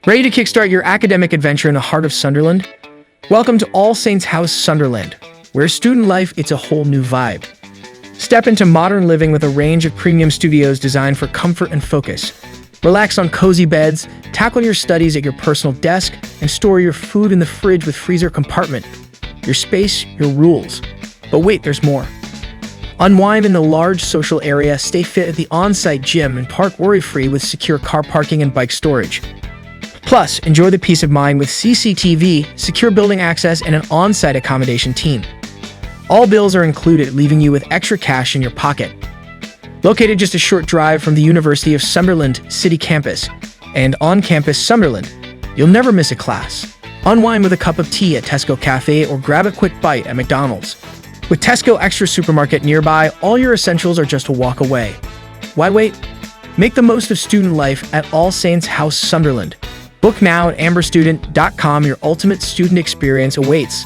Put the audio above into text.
Ready to kickstart your academic adventure in the heart of Sunderland? Welcome to All Saints House Sunderland, where student life it's a whole new vibe. Step into modern living with a range of premium studios designed for comfort and focus. Relax on cozy beds, tackle your studies at your personal desk, and store your food in the fridge with freezer compartment. Your space, your rules. But wait, there's more. Unwind in the large social area, stay fit at the on-site gym, and park worry-free with secure car parking and bike storage. Plus, enjoy the peace of mind with CCTV, secure building access, and an on-site accommodation team. All bills are included, leaving you with extra cash in your pocket. Located just a short drive from the University of Sunderland City campus and on-campus Sunderland, you'll never miss a class. Unwind with a cup of tea at Tesco Cafe or grab a quick bite at McDonald's. With Tesco Extra Supermarket nearby, all your essentials are just a walk away. Why wait? Make the most of student life at All Saints House Sunderland. Book now at amberstudent.com. Your ultimate student experience awaits.